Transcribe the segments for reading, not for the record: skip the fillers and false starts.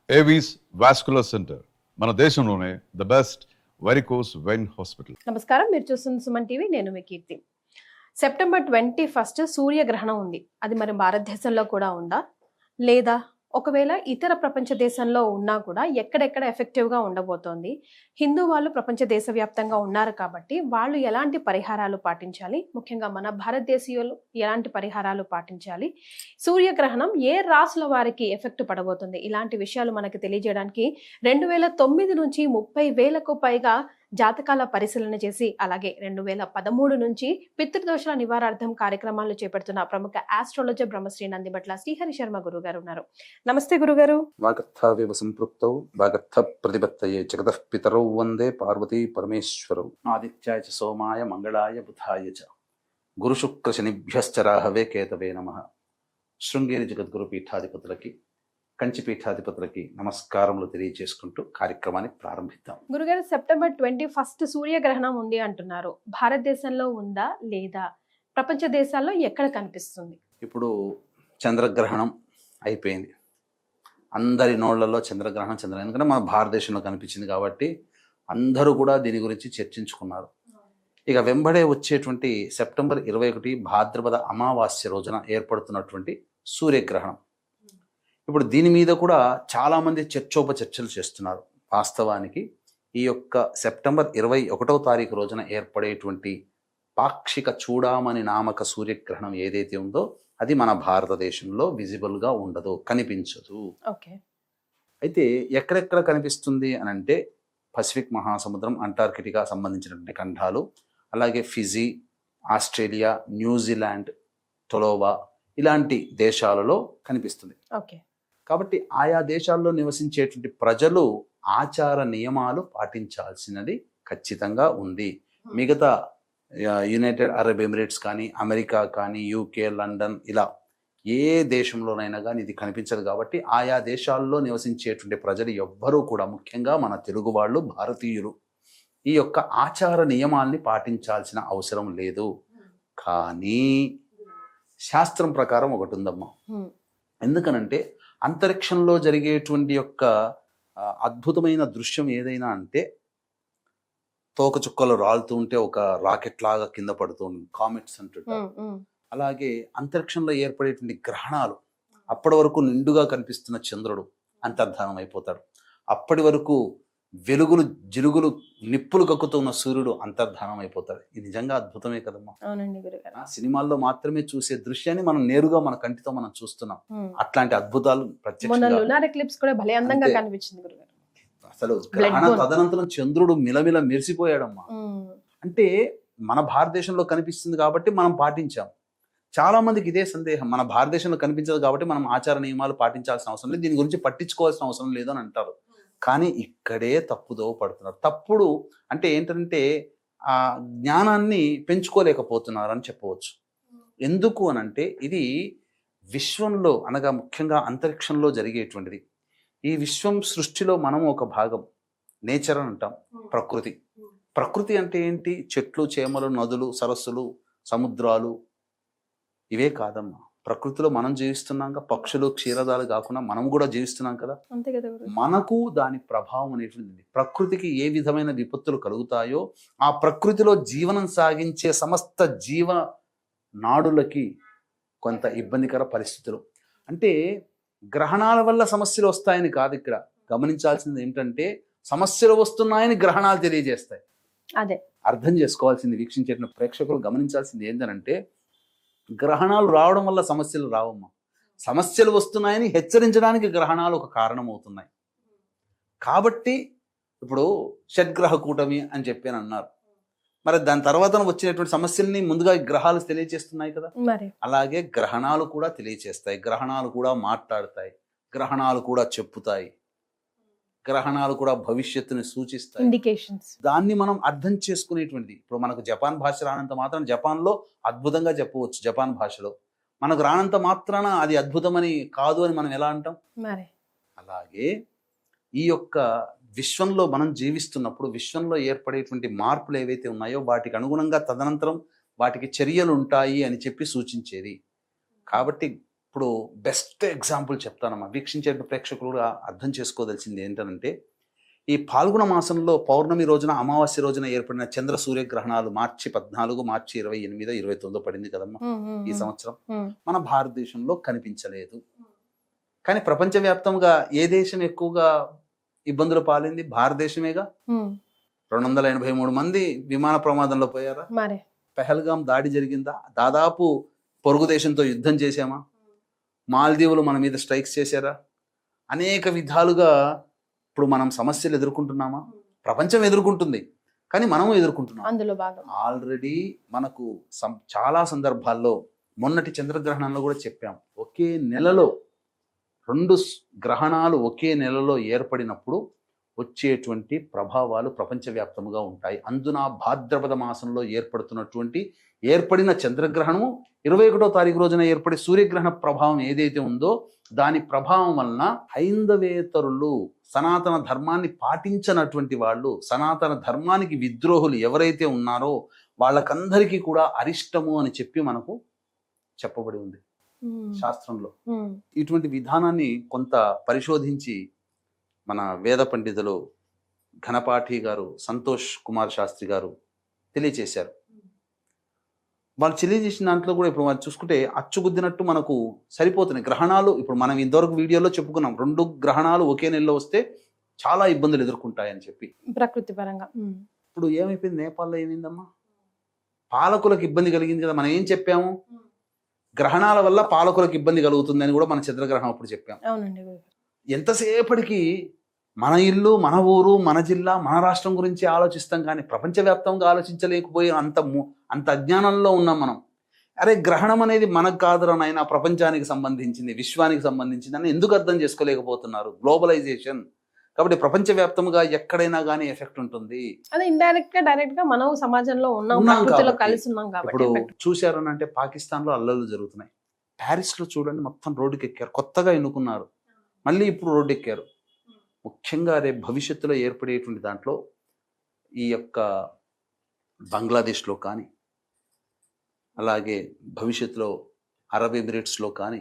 Avis vascular centre మన దేశంలోనే the best varicose vein hospital. నమస్కారం, మీరు చూస్తున్న సుమన్ టీవీ. నేను మీ కీర్తి. సెప్టెంబర్ 21 సూర్యగ్రహణం ఉంది. అది మరి భారతదేశంలో కూడా ఉందా, లేదా ఒకవేళ ఇతర ప్రపంచ దేశంలో ఉన్నా కూడా ఎక్కడెక్కడ ఎఫెక్టివ్గా ఉండబోతోంది? హిందూ వాళ్ళు ప్రపంచ దేశవ్యాప్తంగా ఉన్నారు కాబట్టి వాళ్ళు ఎలాంటి పరిహారాలు పాటించాలి, ముఖ్యంగా మన భారతదేశీయులు ఎలాంటి పరిహారాలు పాటించాలి, సూర్యగ్రహణం ఏ రాసుల వారికి ఎఫెక్ట్ పడబోతుంది, ఇలాంటి విషయాలు మనకు తెలియజేయడానికి 2009 నుంచి 30,000కు పైగా జాతకాల పరిశీలన చేసి, అలాగే 2013 నుంచి పితృదోషాల నివారార్థం కార్యక్రమాలు చేపడుతున్న ప్రముఖ ఆస్ట్రాలజర్ బ్రహ్మశ్రీ నందిబట్ల శ్రీహరి శర్మ గురుగారు ఉన్నారు. నమస్తే గురుగారు. వాగర్థావివ సంపృక్తౌ వాగర్థ ప్రతిపత్తయే జగతః పితరౌ వందే పార్వతీ పరమేశ్వరౌ. ఆదిత్యాయ చ సోమాయ మంగళాయ బుధాయ చ గురు శుక్ర శనిభ్యశ్చ రాహవే కేతవే నమః. శృంగేరి జగద్గురు పీఠాధిపతులకి, కంచి పీఠాధిపతులకి నమస్కారములు తెలియజేసుకుంటూ కార్యక్రమాన్ని ప్రారంభిద్దాం. గురుగారు, సెప్టెంబర్ 21 సూర్యగ్రహణం ఉంది అంటున్నారు. భారతదేశంలో ఉందా, లేదా ప్రపంచ దేశాల్లో ఎక్కడ కనిపిస్తుంది? ఇప్పుడు చంద్రగ్రహణం అయిపోయింది. అందరి నోళ్లలో చంద్రగ్రహణం ఎందుకంటే మన భారతదేశంలో కనిపించింది కాబట్టి అందరూ కూడా దీని గురించి చర్చించుకున్నారు. ఇక వెంబడే వచ్చేటువంటి సెప్టెంబర్ 21 భాద్రపద అమావాస్య రోజున ఏర్పడుతున్నటువంటి సూర్యగ్రహణం. ఇప్పుడు దీని మీద కూడా చాలామంది చర్చోపచర్చలు చేస్తున్నారు. వాస్తవానికి ఈ యొక్క సెప్టెంబర్ 21వ తారీఖు రోజున ఏర్పడేటువంటి పాక్షిక చూడామణి నామక సూర్యగ్రహణం ఏదైతే ఉందో అది మన భారతదేశంలో విజిబుల్గా ఉండదు, కనిపించదు. అయితే ఎక్కడెక్కడ కనిపిస్తుంది అని అంటే పసిఫిక్ మహాసముద్రం, అంటార్కిటికా సంబంధించినటువంటి ఖండాలు, అలాగే ఫిజీ, ఆస్ట్రేలియా, న్యూజిలాండ్, టొలోవా ఇలాంటి దేశాలలో కనిపిస్తుంది. కాబట్టి ఆయా దేశాల్లో నివసించేటువంటి ప్రజలు ఆచార నియమాలు పాటించాల్సినది ఖచ్చితంగా ఉంది. మిగతా యునైటెడ్ అరబ్ ఎమిరేట్స్ కానీ, అమెరికా కానీ, యూకే, లండన్ ఇలా ఏ దేశంలోనైనా కానీ ఇది కనిపించదు. కాబట్టి ఆయా దేశాల్లో నివసించేటువంటి ప్రజలు ఎవ్వరూ కూడా, ముఖ్యంగా మన తెలుగు వాళ్ళు, భారతీయులు ఈ యొక్క ఆచార నియమాల్ని పాటించాల్సిన అవసరం లేదు. కానీ శాస్త్రం ప్రకారం ఒకటి ఉందమ్మా. ఎందుకనంటే అంతరిక్షంలో జరిగేటువంటి యొక్క అద్భుతమైన దృశ్యం ఏదైనా అంటే తోకచుక్కలు రాలుతూ ఉంటే ఒక రాకెట్ లాగా కింద పడుతూ కామెట్స్ అంటుంటారు. అలాగే అంతరిక్షంలో ఏర్పడేటువంటి గ్రహణాలు, అప్పటి వరకు నిండుగా కనిపిస్తున్న చంద్రుడు అంతర్ధానం అయిపోతాడు. అప్పటి వరకు వెలుగులు జిలుగులు నిప్పులు కక్కుతున్న సూర్యుడు అంతర్ధానం అయిపోతాడు. ఇది నిజంగా అద్భుతమే కదమ్మా. సినిమాల్లో మాత్రమే చూసే దృశ్యాన్ని మనం నేరుగా మన కంటితో మనం చూస్తున్నాం. అట్లాంటి అద్భుతాలు అసలు గ్రహణ తదనంతరం చంద్రుడు మిలమిల మెరిసిపోయాడమ్మా. అంటే మన భారతదేశంలో కనిపిస్తుంది కాబట్టి మనం పాటించాం. చాలా మందికి ఇదే సందేహం, మన భారతదేశంలో కనిపించదు కాబట్టి మనం ఆచార నియమాలు పాటించాల్సిన అవసరం లేదు, దీని గురించి పట్టించుకోవాల్సిన అవసరం లేదు అని అంటారు. కానీ ఇక్కడే తప్పుదో పడుతున్నారు. తప్పుడు అంటే ఏంటంటే ఆ జ్ఞానాన్ని పెంచుకోలేకపోతున్నారు అని చెప్పవచ్చు. ఎందుకు అనంటే ఇది విశ్వంలో అనగా ముఖ్యంగా అంతరిక్షంలో జరిగేటువంటిది. ఈ విశ్వం సృష్టిలో మనం ఒక భాగం. నేచర్ అని అంటాం, ప్రకృతి. ప్రకృతి అంటే ఏంటి? చెట్లు, చేమలు, నదులు, సరస్సులు, సముద్రాలు ఇవే కాదమ్మా. ప్రకృతిలో మనం జీవిస్తున్నాం కదా, పక్షులు, క్షీరదాలు కాకుండా మనం కూడా జీవిస్తున్నాం కదా. మనకు దాని ప్రభావం అనేటువంటిది. ప్రకృతికి ఏ విధమైన విపత్తులు కలుగుతాయో ఆ ప్రకృతిలో జీవనం సాగించే సమస్త జీవ నాడులకి కొంత ఇబ్బందికర పరిస్థితులు. అంటే గ్రహణాల వల్ల సమస్యలు వస్తాయని కాదు. ఇక్కడ గమనించాల్సింది ఏంటంటే సమస్యలు వస్తున్నాయని గ్రహణాలు తెలియజేస్తాయి. అదే అర్థం చేసుకోవాల్సింది, వీక్షించే ప్రేక్షకులు గమనించాల్సింది ఏంటంటే గ్రహణాలు రావడం వల్ల సమస్యలు రావమ్మా. సమస్యలు వస్తున్నాయని హెచ్చరించడానికి గ్రహణాలు ఒక కారణం అవుతున్నాయి. కాబట్టి ఇప్పుడు షడ్గ్రహ కూటమి అని చెప్పి అన్నారు. మరి దాని తర్వాత వచ్చినటువంటి సమస్యల్ని ముందుగా గ్రహాలు తెలియజేస్తున్నాయి కదా. అలాగే గ్రహణాలు కూడా తెలియజేస్తాయి, గ్రహణాలు కూడా మాట్లాడతాయి, గ్రహణాలు కూడా చెప్పుతాయి, గ్రహణాలు కూడా భవిష్యత్తుని సూచిస్తాయి. దాన్ని మనం అర్థం చేసుకునేటువంటిది. ఇప్పుడు మనకు జపాన్ భాష రానంత మాత్రం జపాన్లో అద్భుతంగా చెప్పవచ్చు. జపాన్ భాషలో మనకు రానంత మాత్రాన అది అద్భుతమని కాదు అని మనం ఎలా అంటాం? అలాగే ఈ యొక్క విశ్వంలో మనం జీవిస్తున్నప్పుడు విశ్వంలో ఏర్పడేటువంటి మార్పులు ఏవైతే ఉన్నాయో వాటికి అనుగుణంగా తదనంతరం వాటికి చర్యలు ఉంటాయి అని చెప్పి సూచించేది. కాబట్టి ఇప్పుడు బెస్ట్ ఎగ్జాంపుల్ చెప్తానమ్మా, వీక్షించే ప్రేక్షకులు కూడా అర్థం చేసుకోదలిసింది ఏంటంటే, ఈ పాల్గొన మాసంలో పౌర్ణమి రోజున అమావాస్య రోజున ఏర్పడిన చంద్ర సూర్యగ్రహణాలు మార్చి 14, మార్చి 28, 29 పడింది కదమ్మా ఈ సంవత్సరం. మన భారతదేశంలో కనిపించలేదు. కానీ ప్రపంచవ్యాప్తంగా ఏ దేశం ఎక్కువగా ఇబ్బందులు పాలింది? భారతదేశమేగా. 283 మంది విమాన ప్రమాదంలో పోయారా? పెహల్గాం దాడి జరిగిందా? దాదాపు పొరుగు దేశంతో యుద్ధం చేశామా? మాల్దీవులు మన మీద స్ట్రైక్స్ చేశారా? అనేక విధాలుగా ఇప్పుడు మనం సమస్యలు ఎదుర్కొంటున్నామా? ప్రపంచం ఎదుర్కొంటుంది, కానీ మనము ఎదుర్కొంటున్నాం. అందులో భాగం ఆల్రెడీ మనకు చాలా సందర్భాల్లో మొన్నటి చంద్రగ్రహణంలో కూడా చెప్పాం, ఒకే నెలలో 2 గ్రహణాలు ఒకే నెలలో ఏర్పడినప్పుడు వచ్చేటువంటి ప్రభావాలు ప్రపంచవ్యాప్తంగా ఉంటాయి. అందున భాద్రపద మాసంలో ఏర్పడిన చంద్రగ్రహణము 21వ తారీఖు రోజున ఏర్పడే సూర్యగ్రహణ ప్రభావం ఏదైతే ఉందో దాని ప్రభావం వలన హైందవేతరులు, సనాతన ధర్మాన్ని పాటించనటువంటి వాళ్ళు, సనాతన ధర్మానికి విద్రోహులు ఎవరైతే ఉన్నారో వాళ్ళకందరికీ కూడా అరిష్టము అని చెప్పి మనకు చెప్పబడి ఉంది శాస్త్రంలో. ఇటువంటి విధానాన్ని కొంత పరిశోధించి మన వేద పండితులు ఘనపాఠి గారు, సంతోష్ కుమార్ శాస్త్రి గారు తెలియచేశారు. వాళ్ళు తెలియజేసిన దాంట్లో కూడా ఇప్పుడు మనం చూసుకుంటే అచ్చుగుద్దినట్టు మనకు సరిపోతున్నాయి గ్రహణాలు. ఇప్పుడు మనం ఇంతవరకు వీడియోలో చెప్పుకున్నాం, 2 గ్రహణాలు ఒకే నెలలో వస్తే చాలా ఇబ్బందులు ఎదుర్కొంటాయని చెప్పి ప్రకృతి పరంగా. ఇప్పుడు ఏమైపోయింది? నేపాల్లో ఏమైందమ్మా? పాలకులకు ఇబ్బంది కలిగింది కదా. మనం ఏం చెప్పాము? గ్రహణాల వల్ల పాలకులకు ఇబ్బంది కలుగుతుంది అని కూడా మన చంద్రగ్రహణం అప్పుడు చెప్పాం. ఎంతసేపటికి మన ఇల్లు, మన ఊరు, మన జిల్లా, మన రాష్ట్రం గురించి ఆలోచిస్తాం, కానీ ప్రపంచవ్యాప్తంగా ఆలోచించలేకపోయి అంత అజ్ఞానంలో ఉన్నాం మనం. అరే గ్రహణం అనేది మనకు కాదురా నాయనా, ప్రపంచానికి సంబంధించింది, విశ్వానికి సంబంధించింది అని ఎందుకు అర్థం చేసుకోలేకపోతున్నారు? గ్లోబలైజేషన్ కాబట్టి ప్రపంచవ్యాప్తంగా ఎక్కడైనా కానీ ఎఫెక్ట్ ఉంటుంది. అదే ఇండైరెక్ట్ గా డైరెక్ట్ గా మనం సమాజంలో ఉన్నాం, కలిసి ఉన్నాం కాబట్టి. ఇప్పుడు చూశారనంటే పాకిస్తాన్ లో అల్లర్లు జరుగుతున్నాయి. ప్యారిస్ లో చూడండి, మొత్తం రోడ్డుకి ఎక్కారు, కొత్తగా ఎన్నుకున్నారు, మళ్ళీ ఇప్పుడు రోడ్డు ఎక్కారు. ముఖ్యంగా రేపు భవిష్యత్తులో ఏర్పడేటువంటి దాంట్లో ఈ యొక్క బంగ్లాదేశ్లో కానీ, అలాగే భవిష్యత్తులో అరబ్ ఎమిరేట్స్లో కానీ,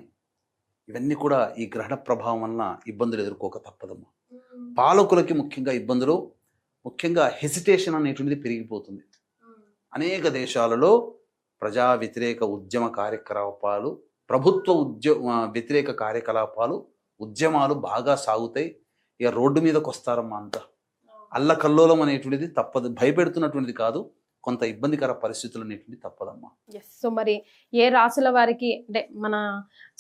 ఇవన్నీ కూడా ఈ గ్రహణ ప్రభావం వలన ఇబ్బందులు ఎదుర్కోక తప్పదమ్మా. పాలకులకి ముఖ్యంగా ఇబ్బందులు, ముఖ్యంగా హెసిటేషన్ అనేటువంటిది పెరిగిపోతుంది. అనేక దేశాలలో ప్రజా వ్యతిరేక ఉద్యమ కార్యకలాపాలు, ప్రభుత్వ వ్యతిరేక కార్యకలాపాలు, ఉద్యమాలు బాగా సాగుతాయి. ఇక రోడ్డు మీదకి వస్తారమ్మా. అంతా అల్లకల్లోలం అనేటువంటిది తప్పదు, భయపెడుతున్నటువంటిది కాదు, కొంత ఇబ్బందికర పరిస్థితులు అనేటువంటి తప్పదమ్మా. సో మరి ఏ రాశుల వారికి, అంటే మన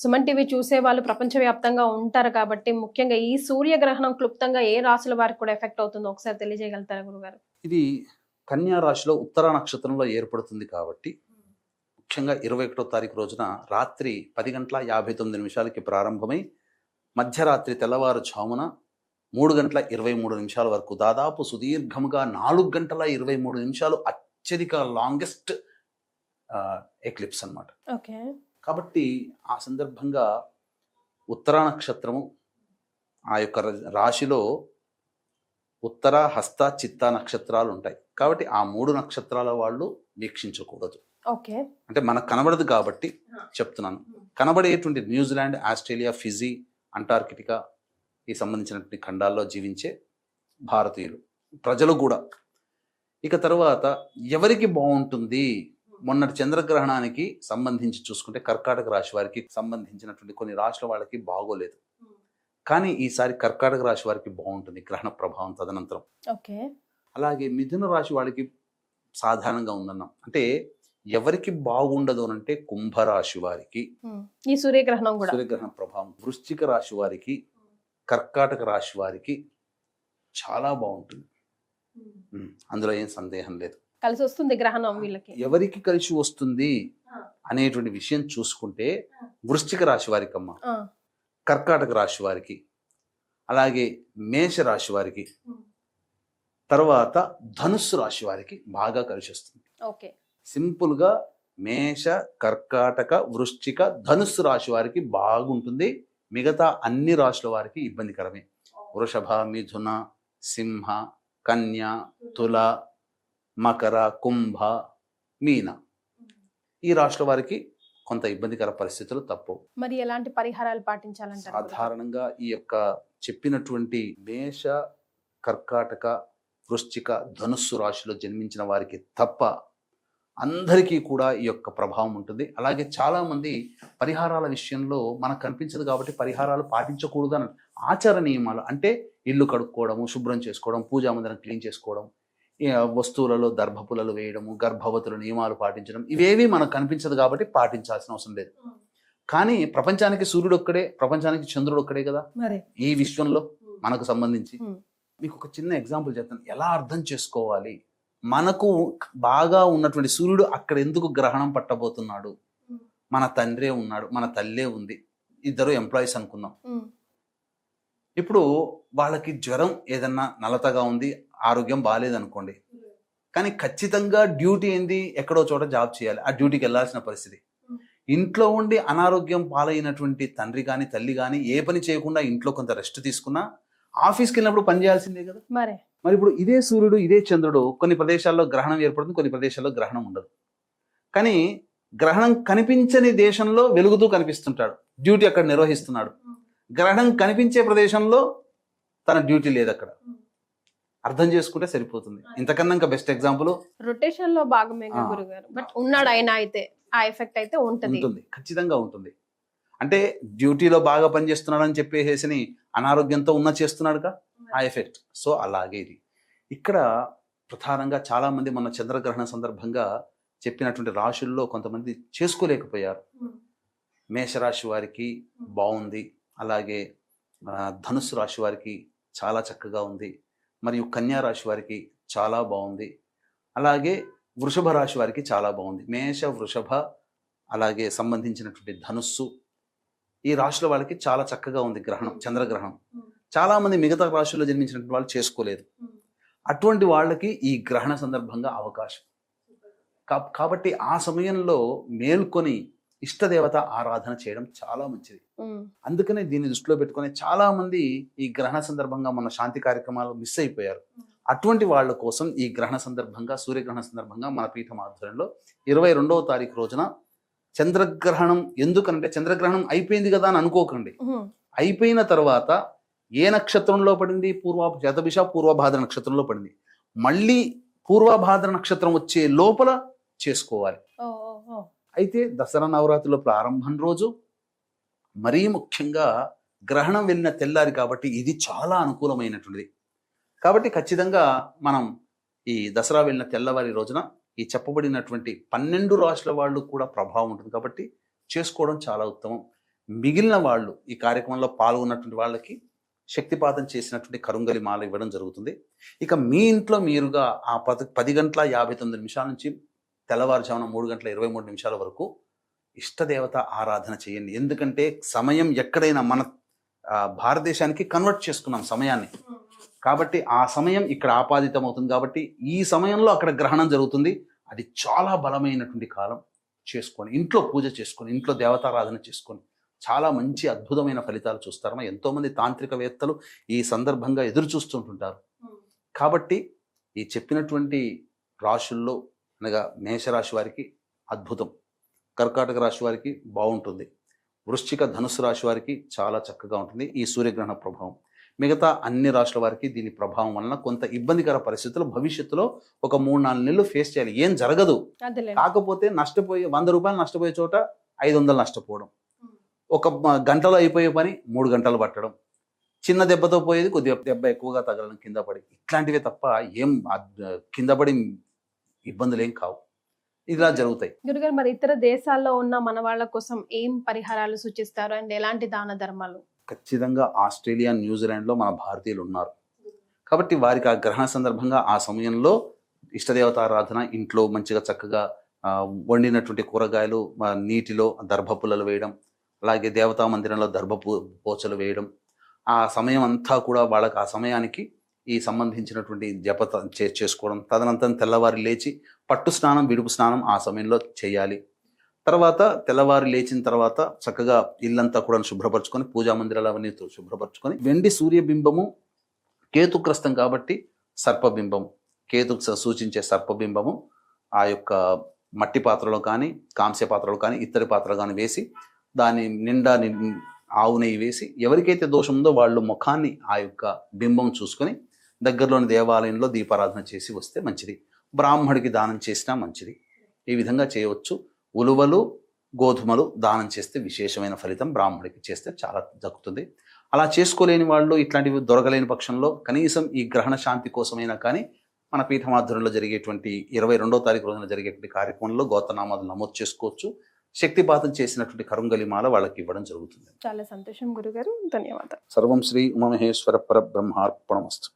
సుమన్ టీవీ చూసే వాళ్ళు ప్రపంచవ్యాప్తంగా ఉంటారు కాబట్టి ముఖ్యంగా ఈ సూర్యగ్రహణం క్లుప్తంగా ఏ రాశుల వారికి కూడా ఎఫెక్ట్ అవుతుందో ఒకసారి తెలియజేయగలుగుతారా గురుగారు? ఇది కన్యా రాశిలో ఉత్తర నక్షత్రంలో ఏర్పడుతుంది కాబట్టి ముఖ్యంగా 21వ తారీఖు రోజున రాత్రి 10:59 ప్రారంభమై మధ్యరాత్రి తెల్లవారుజామున 3:23 వరకు దాదాపు సుదీర్ఘముగా 4:23 అత్యధిక లాంగెస్ట్ ఎక్లిప్స్ అన్నమాట. కాబట్టి ఆ సందర్భంగా ఉత్తర నక్షత్రము ఆ యొక్క రాశిలో ఉత్తర, హస్త, చిత్త నక్షత్రాలు ఉంటాయి. కాబట్టి ఆ 3 నక్షత్రాల వాళ్ళు వీక్షించకూడదు. అంటే మనకు కనబడదు కాబట్టి చెప్తున్నాను. కనబడేటువంటి న్యూజిలాండ్, ఆస్ట్రేలియా, ఫిజీ, అంటార్కిటికా ఈ సంబంధించినటువంటి ఖండాల్లో జీవించే భారతీయులు ప్రజలు కూడా. ఇక తర్వాత ఎవరికి బాగుంటుంది? మొన్నటి చంద్రగ్రహణానికి సంబంధించి చూసుకుంటే కర్కాటక రాశి వారికి సంబంధించినటువంటి కొన్ని రాశుల వాళ్ళకి బాగోలేదు, కానీ ఈసారి కర్కాటక రాశి వారికి బాగుంటుంది గ్రహణ ప్రభావం తదనంతరం. అలాగే మిథున రాశి వాళ్ళకి సాధారణంగా ఉందన్నాం. అంటే ఎవరికి బాగుండదు అంటే కుంభరాశి వారికి ఈ సూర్యగ్రహణం ప్రభావం, వృశ్చిక రాశి వారికి, కర్కాటక రాశి వారికి చాలా బాగుంటుంది, అందులో ఏం సందేహం లేదు. కలిసి వస్తుంది గ్రహణం వీళ్ళకి. ఎవరికి కలిసి వస్తుంది అనేటువంటి విషయం చూసుకుంటే వృశ్చిక రాశి వారికి అమ్మ, కర్కాటక రాశి వారికి, అలాగే మేష రాశి వారికి, తర్వాత ధనుస్సు రాశి వారికి బాగా కలిసి వస్తుంది. సింపుల్ గా మేష, కర్కాటక, వృశ్చిక, ధనుస్సు రాశి వారికి బాగుంటుంది. మిగతా అన్ని రాశుల వారికి ఇబ్బందికరమే. వృషభ, మిథున, సింహ, కన్య, తుల, మకర, కుంభ, మీన ఈ రాశుల వారికి కొంత ఇబ్బందికర పరిస్థితులు తప్పవు. మరి ఎలాంటి పరిహారాలు పాటించాలంటారు గురుగారు? సాధారణంగా ఈ యొక్క చెప్పినటువంటి మేష, కర్కాటక, వృశ్చిక, ధనుస్సు రాశిలో జన్మించిన వారికి తప్ప అందరికీ కూడా ఈ యొక్క ప్రభావం ఉంటుంది. అలాగే చాలా మంది పరిహారాల విషయంలో మనకు కనిపించదు కాబట్టి పరిహారాలు పాటించకూడదు అని ఆచార నియమాలు అంటే ఇల్లు కడుక్కోవడము, శుభ్రం చేసుకోవడం, పూజా మందిరం క్లీన్ చేసుకోవడం, వస్తువులలో దర్భపులలు వేయడము, గర్భవతుల నియమాలు పాటించడం, ఇవేవి మనకు కనిపించదు కాబట్టి పాటించాల్సిన అవసరం లేదు. కానీ ప్రపంచానికి సూర్యుడు ఒక్కడే, ప్రపంచానికి చంద్రుడు ఒక్కడే కదా మరి ఈ విశ్వంలో మనకు సంబంధించి. మీకు ఒక చిన్న ఎగ్జాంపుల్ చెప్తాను, ఎలా అర్థం చేసుకోవాలి. మనకు బాగా ఉన్నటువంటి సూర్యుడు అక్కడ ఎందుకు గ్రహణం పట్టబోతున్నాడు? మన తండ్రే ఉన్నాడు, మన తల్లే ఉంది, ఇద్దరు ఎంప్లాయీస్ అనుకుందాం. ఇప్పుడు వాళ్ళకి జ్వరం ఏదన్నా నలతగా ఉంది, ఆరోగ్యం బాగాలేదనుకోండి, కానీ ఖచ్చితంగా డ్యూటీ ఏంది, ఎక్కడో చోట జాబ్ చేయాలి, ఆ డ్యూటీకి వెళ్ళాల్సిన పరిస్థితి. ఇంట్లో ఉండి అనారోగ్యం పాలైనటువంటి తండ్రి కానీ తల్లి కానీ ఏ పని చేయకుండా ఇంట్లో కొంత రెస్ట్ తీసుకున్నా ఆఫీస్కి వెళ్ళినప్పుడు పని చేయాల్సిందే కదా. మరి ఇప్పుడు ఇదే సూర్యుడు, ఇదే చంద్రుడు కొన్ని ప్రదేశాల్లో గ్రహణం ఏర్పడుతుంది, కొన్ని ప్రదేశాల్లో గ్రహణం ఉండదు. కానీ గ్రహణం కనిపించని దేశంలో వెలుగుతూ కనిపిస్తుంటాడు, డ్యూటీ అక్కడ నిర్వహిస్తున్నాడు. గ్రహణం కనిపించే ప్రదేశంలో తన డ్యూటీ లేదు అక్కడ. అర్థం చేసుకుంటే సరిపోతుంది. ఇంతకన్నా ఇంకా బెస్ట్ ఎగ్జాంపుల్ రొటేషన్ లో భాగమే గురుగారు. బట్ ఉన్నాడు ఆయన అయితే ఆ ఎఫెక్ట్ అయితే ఉంటుంది, ఖచ్చితంగా ఉంటుంది. అంటే డ్యూటీలో బాగా పనిచేస్తున్నాడు అని చెప్పేసి అనారోగ్యంతో ఉన్న చేస్తున్నాడుగా ఆ ఎఫెక్ట్. సో అలాగే ఇది ఇక్కడ ప్రధానంగా చాలా మంది మన చంద్రగ్రహణ సందర్భంగా చెప్పినటువంటి రాశుల్లో కొంతమంది చేసుకోలేకపోయారు. మేషరాశి వారికి బాగుంది, అలాగే ధనుస్సు రాశి వారికి చాలా చక్కగా ఉంది, మరియు కన్యా రాశి వారికి చాలా బాగుంది, అలాగే వృషభ రాశి వారికి చాలా బాగుంది. మేష, వృషభ, అలాగే సంబంధించినటువంటి ధనుస్సు, ఈ రాశుల వాళ్ళకి చాలా చక్కగా ఉంది గ్రహణం, చంద్రగ్రహణం. చాలా మంది మిగతా రాశుల్లో జన్మించినటువంటి వాళ్ళు చేసుకోలేదు. అటువంటి వాళ్ళకి ఈ గ్రహణ సందర్భంగా అవకాశం కాబట్టి ఆ సమయంలో మేల్కొని ఇష్టదేవత ఆరాధన చేయడం చాలా మంచిది. అందుకనే దీన్ని దృష్టిలో పెట్టుకుని చాలా మంది ఈ గ్రహణ సందర్భంగా మన శాంతి కార్యక్రమాలు మిస్ అయిపోయారు. అటువంటి వాళ్ళ కోసం ఈ గ్రహణ సందర్భంగా, సూర్యగ్రహణ సందర్భంగా మన పీఠం ఆధ్వర్యంలో 22వ తారీఖు రోజున చంద్రగ్రహణం, ఎందుకంటే చంద్రగ్రహణం అయిపోయింది కదా అని అనుకోకండి. అయిపోయిన తర్వాత ఏ నక్షత్రంలో పడింది? శతభిష పూర్వభాద్ర నక్షత్రంలో పడింది. మళ్ళీ పూర్వభాద్ర నక్షత్రం వచ్చే లోపల చేసుకోవాలి. అయితే దసరా నవరాత్రిలో ప్రారంభం రోజు మరీ ముఖ్యంగా గ్రహణం వెళ్ళిన తెల్లారి కాబట్టి ఇది చాలా అనుకూలమైనటువంటిది. కాబట్టి ఖచ్చితంగా మనం ఈ దసరా వెళ్ళిన తెల్లవారి రోజున ఈ చెప్పబడినటువంటి 12 రాశుల వాళ్ళు కూడా ప్రభావం ఉంటుంది కాబట్టి చేసుకోవడం చాలా ఉత్తమం. మిగిలిన వాళ్ళు ఈ కార్యక్రమంలో పాల్గొన్నటువంటి వాళ్ళకి శక్తిపాతం చేసినటువంటి కరుంగలి మాల ఇవ్వడం జరుగుతుంది. ఇక మీ ఇంట్లో మీరుగా ఆ 10 గంటల 59 నిమిషాల నుంచి తెల్లవారుజామున 3 గంటల 23 నిమిషాల వరకు ఇష్టదేవత ఆరాధన చేయండి. ఎందుకంటే సమయం ఎక్కడైనా మన భారతదేశానికి కన్వర్ట్ చేసుకున్నాం సమయాన్ని, కాబట్టి ఆ సమయం ఇక్కడ ఆపాదితం అవుతుంది. కాబట్టి ఈ సమయంలో అక్కడ గ్రహణం జరుగుతుంది. అది చాలా బలమైనటువంటి కాలం. చేసుకొని ఇంట్లో పూజ చేసుకొని ఇంట్లో దేవతారాధన చేసుకొని చాలా మంచి అద్భుతమైన ఫలితాలు చూస్తారమ్మా. ఎంతోమంది తాంత్రికవేత్తలు ఈ సందర్భంగా ఎదురు చూస్తుంటుంటారు. కాబట్టి ఈ చెప్పినటువంటి రాశుల్లో అనగా మేషరాశి వారికి అద్భుతం, కర్కాటక రాశి వారికి బాగుంటుంది, వృశ్చిక ధనుస్సు రాశి వారికి చాలా చక్కగా ఉంటుంది ఈ సూర్యగ్రహణ ప్రభావం. మిగతా అన్ని రాశుల వారికి దీని ప్రభావం వలన కొంత ఇబ్బందికర పరిస్థితులు భవిష్యత్తులో ఒక 3-4 నెలలు ఫేస్ చేయాలి. ఏం జరగదు, కాకపోతే నష్టపోయే 100 రూపాయలు నష్టపోయే చోట 500 నష్టపోవడం, ఒక గంటలో అయిపోయే పని 3 గంటలు పట్టడం, చిన్న దెబ్బతో పోయేది కొద్దిగా దెబ్బ ఎక్కువగా తగలడం కింద పడి, ఇట్లాంటివే తప్ప ఏం కింద పడి ఇబ్బందులు ఏం కావు. ఇలా జరుగుతాయి. గురుగారు, మరి ఇతర దేశాల్లో ఉన్న మన వాళ్ళ కోసం ఏం పరిహారాలు సూచిస్తారు అండ్ ఎలాంటి దాన ధర్మాలు? ఖచ్చితంగా ఆస్ట్రేలియా, న్యూజిలాండ్లో మన భారతీయులు ఉన్నారు కాబట్టి వారికి ఆ గ్రహణ సందర్భంగా ఆ సమయంలో ఇష్టదేవతారాధన, ఇంట్లో మంచిగా చక్కగా వండినటువంటి కూరగాయలు నీటిలో దర్భపుల్లలు వేయడం, అలాగే దేవతా మందిరంలో పోచలు వేయడం, ఆ సమయం అంతా కూడా వాళ్ళకి ఆ సమయానికి ఈ సంబంధించినటువంటి జపత చేసుకోవడం. తదనంతరం తెల్లవారి లేచి పట్టు స్నానం, విడుపు స్నానం ఆ సమయంలో చేయాలి. తర్వాత తెల్లవారి లేచిన తర్వాత చక్కగా ఇల్లంతా కూడా శుభ్రపరచుకొని, పూజా మందిరాలు అవన్నీ శుభ్రపరచుకొని, వెండి సూర్యబింబము కేతుగ్రస్తం కాబట్టి సర్పబింబము, కేతు సూచించే సర్పబింబము ఆ యొక్క మట్టి పాత్రలో కానీ కాంస్య పాత్రలో కానీ ఇత్తడి పాత్రలో కానీ వేసి దాని నిండా ఆవు నెయ్యి వేసి ఎవరికైతే దోషం ఉందో వాళ్ళు ముఖాన్ని ఆ యొక్క బింబం చూసుకొని దగ్గరలోని దేవాలయంలో దీపారాధన చేసి వస్తే మంచిది. బ్రాహ్మడికి దానం చేసినా మంచిది. ఈ విధంగా చేయవచ్చు. ఉలువలు గోధుమలు దానం చేస్తే విశేషమైన ఫలితం బ్రాహ్మడికి చేస్తే చాలా దక్కుతుంది. అలా చేసుకోలేని వాళ్ళు, ఇట్లాంటివి దొరకలేని పక్షంలో కనీసం ఈ గ్రహణ శాంతి కోసమైనా కానీ మన పీఠమాధ్వర్యంలో జరిగేటువంటి 22వ తారీఖు రోజున జరిగేటువంటి కార్యక్రమంలో గోత్రనామాలు నమోదు చేసుకోవచ్చు. శక్తిపాతం చేసినటువంటి కరుంగలి మాల వాళ్ళకి ఇవ్వడం జరుగుతుంది. చాలా సంతోషం గురుగారు, ధన్యవాదాలు. సర్వం శ్రీ ఉమామహేశ్వర పరబ్రహ్మార్పణమస్తు.